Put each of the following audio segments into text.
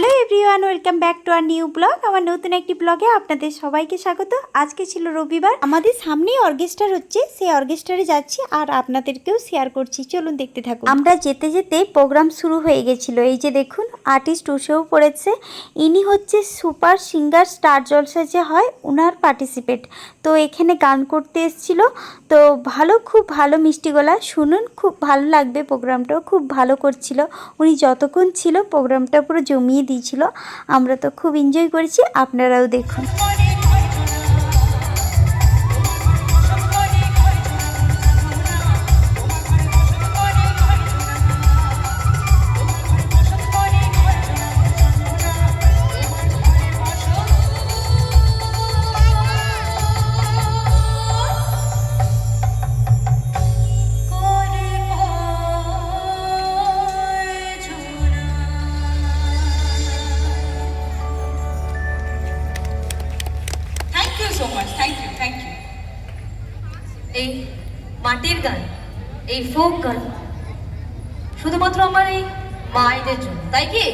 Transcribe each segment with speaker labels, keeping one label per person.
Speaker 1: Hello everyone, welcome back to our new blog. আমার নতুন একটি ব্লগে আপনাদের সবাইকে স্বাগত। আজকে ছিল রবিবার, আমাদের সামনেই অর্কেস্ট্রার হচ্ছে, সেই অর্কেস্ট্রারে যাচ্ছি আর আপনাদেরকেও শেয়ার করছি। চলুন দেখতে থাকুন। আমরা যেতে যেতে প্রোগ্রাম শুরু হয়ে গেছিল। এই যে দেখুন, আর্টিস্ট উঠেও পড়েছে। ইনি হচ্ছে সুপার সিঙ্গার স্টার জলসা যে হয়, ওনার পার্টিসিপেট। তো এখানে গান করতে এসেছিল। তো খুব ভালো মিষ্টি গলা, শুনুন, খুব ভালো লাগবে। প্রোগ্রামটাও খুব ভালো করছিল। উনি যতক্ষণ ছিল প্রোগ্রামটা পুরো জমিয়ে দিয়েছিল। আমরা তো খুব এনজয় করেছি, আপনারাও দেখুন।
Speaker 2: এই মাটির গান, এই ফোক গান শুধুমাত্র আমার এই মায়েদের জন্য, তাই কি?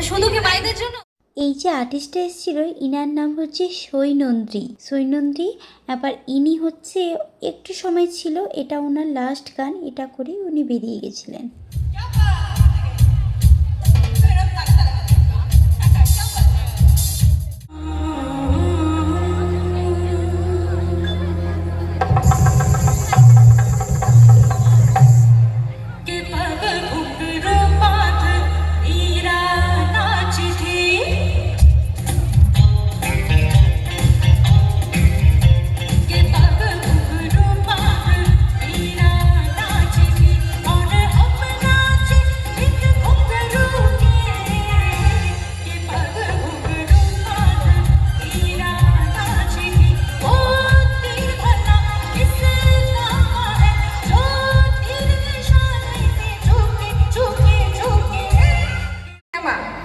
Speaker 2: শুধু কি মায়েদের জন্য?
Speaker 1: এই যে আর্টিস্টটা এসেছিল, ইনার নাম হচ্ছে সৈনন্দ্রী। আবার ইনি হচ্ছে একটু সময় ছিল, এটা ওনার লাস্ট গান। এটা করে উনি বেরিয়ে গেছিলেন।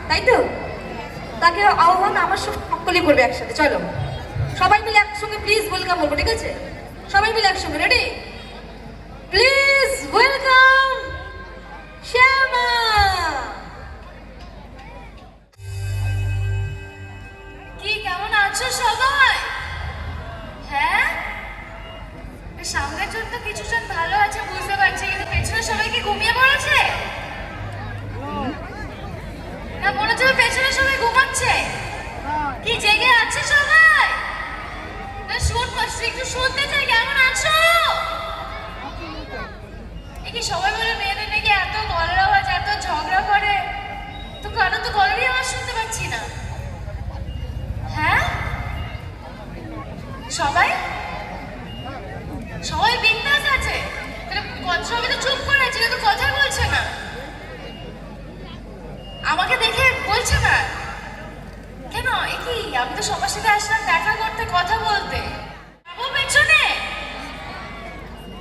Speaker 2: তাই তো, তাকে আহ্বান আমার সকলে করবে একসাথে। চলো সবাই মিলে একসঙ্গে প্লিজ ওয়েলকাম বলবো, ঠিক আছে? সবাই মিলে একসঙ্গে, রেডি? প্লিজ ওয়েলকাম শ্যামা। কি কেমন আছো সবাই? হ্যাঁ, সামনের জন তো কিছুজন ভালো আছে বুঝতে পারছি, কিন্তু পেছনে সবাই কি ঘুমিয়ে পড়েছে? না, মনে হচ্ছে পেছনে সবাই ঘুমাচ্ছে। কি জেগে আছে সবাই? না একটু শুনতে চাই, কেমন আছো? কি সবাই বলে মেয়েদের নাকি এত গলার আওয়াজ, এত ঝগড়া করে, তো কারণ তো গলারই আওয়াজ শুনতে পাচ্ছি না। হ্যাঁ, সবাই সবাই বিন্দাস আছে? সবাই তো চুপ করে আছে, তো কথা বলছে না, আমাকে দেখে বলছে না কেন? কি, আমি তো সবার সাথে আসলাম দেখা করতে, কথা বলতে। যাবো পেছনে?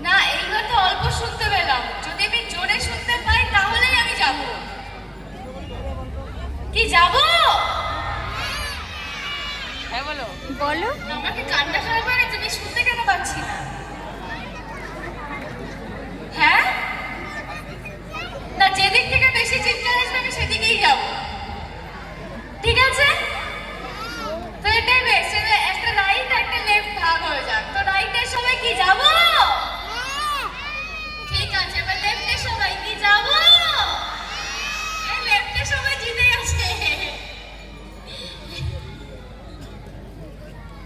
Speaker 2: না, এইবার তো অল্প শুনতে পেলাম, যদি আমি জোরে শুনতে পাই তাহলেই আমি যাব। কি যাব? হ্যাঁ বলো বলো। আমাকে কানটা খারাপ হয়ে গেছে, আমি শুনতে কেন পাচ্ছি না? হ্যাঁ না, যেদিক থেকে বেশি চিৎকার আসবে আমি সেদিকেই যাব, ঠিক আছে? তো এটাই বেশ, একটা রাইট একটা লেফট ভাগ হয়ে যাক। তো রাইটের সবাই কি যাব? ঠিক আছে, এবার লেফটের সবাই কি যাব? এই লেফটের সবাই জিতে গেছে।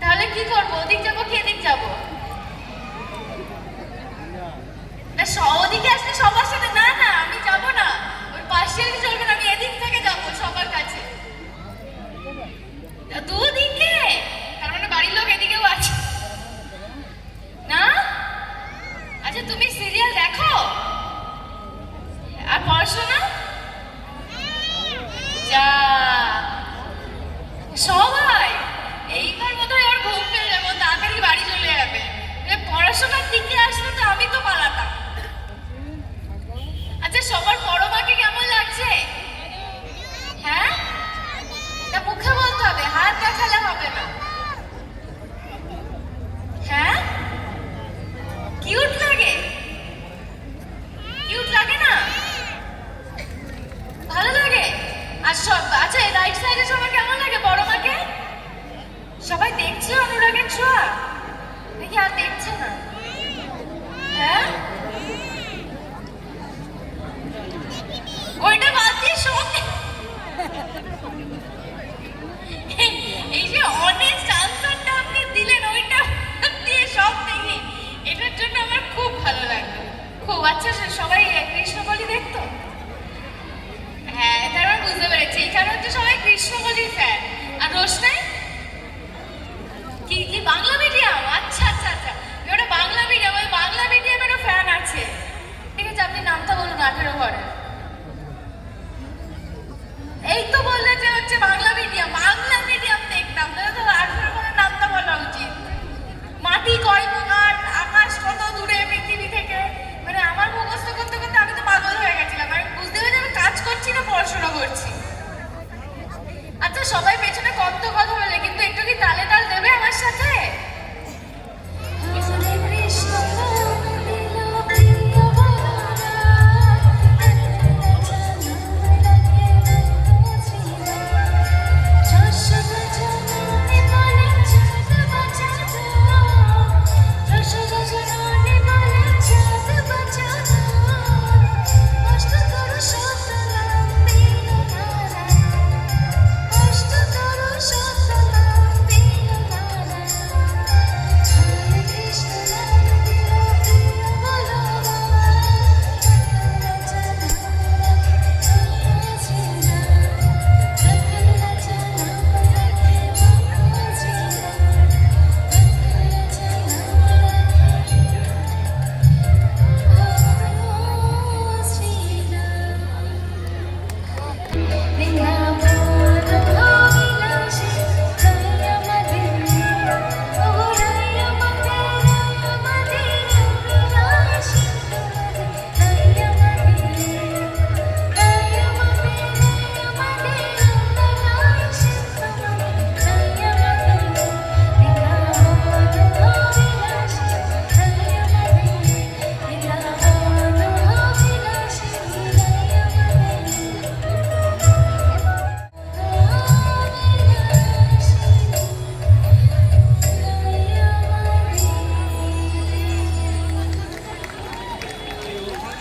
Speaker 2: তাহলে কি করবো? ওদিক যাবো কি এদিক যাবো? না, ওদিকে আসলে সবার সাথে না, না আমি যাব না, আর সব আচ্ছা, এই রাইট সাইডে সবার কেমন লাগে বড় মাকে? সবাই দেখছে অনুরাগের ছোঁয়া নাকি আর দেখছে না? হ্যাঁ, ওইটা বাদ দিয়ে সব এই যে অনেস্ট আনসারটা আপনি দিলেন, ওইটা দিয়ে সব দেখি, এটার জন্য আমার খুব ভালো লাগলো। খুব আচ্ছা, সবাই কৃষ্ণবলি দেখতো? হ্যাঁ, তার মানে বুঝতে পেরেছি এখানে হচ্ছে সবাই কৃষ্ণবলির ফ্যান। আর রোশনাই কি কি বাংলা মিডিয়াম? আচ্ছা আচ্ছা আচ্ছা, ওটা বাংলা মিডিয়াম, ওই বাংলা মিডিয়ামেরও ফ্যান আছে। ঠিক আছে, আপনি নামটা বলুন 18 ঘরে। এই তো বললে যে হচ্ছে বাংলা মিডিয়াম, বাংলা মিডিয়াম দেখতাম, তাহলে তো 18 ঘরের নামটা বলা উচিত। মাটি কয় প্রকার, আকাশ কত দূরে পৃথিবী থেকে, মানে আমার মুখস্থ করতে করতে আমি তো পাগল হয়ে গেছিলাম। আমি বুঝতে পেরেছি আমি কাজ করছি না পড়াশোনা করছি। আচ্ছা, সবাই পেছনে কত কথা বলে, কিন্তু একটু কি তালে তাল দেবে আমার সাথে?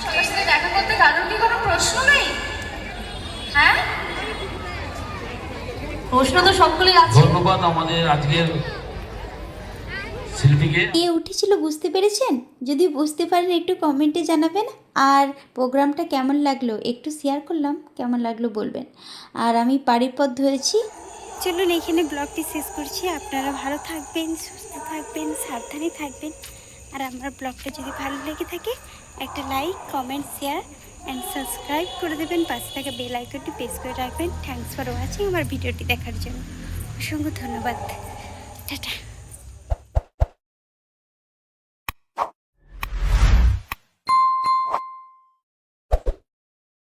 Speaker 2: সবার সাথে দেখা করতে কারোর কি কোনো প্রশ্ন নেই? হ্যাঁ, প্রশ্ন তো সকলেই আছে।
Speaker 3: ধন্যবাদ আমাদের আজকের শিল্পীকে।
Speaker 1: কে উঠেছিল বুঝতে পেরেছেন? যদি বুঝতে পারেন একটু কমেন্টে জানাবেন। আর প্রোগ্রামটা কেমন লাগলো একটু শেয়ার করলাম, কেমন লাগলো বলবেন। আর আমি বাড়ির পথ ধরেছি। চলুন এখানে ব্লগটি শেষ করছি। আপনারা ভালো থাকবেন, সুস্থ থাকবেন, সাবধানে থাকবেন। আর আমার ব্লগটা যদি ভালো লেগে থাকে একটা like, comment, share and subscribe করে দেবেন। পাশে থাকা বেল আইকনটি প্রেস করে রাখবেন। থ্যাঙ্কস ফর ওয়াচিং আমার ভিডিওটি দেখার জন্য। অসংখ্য ধন্যবাদ। টাটা।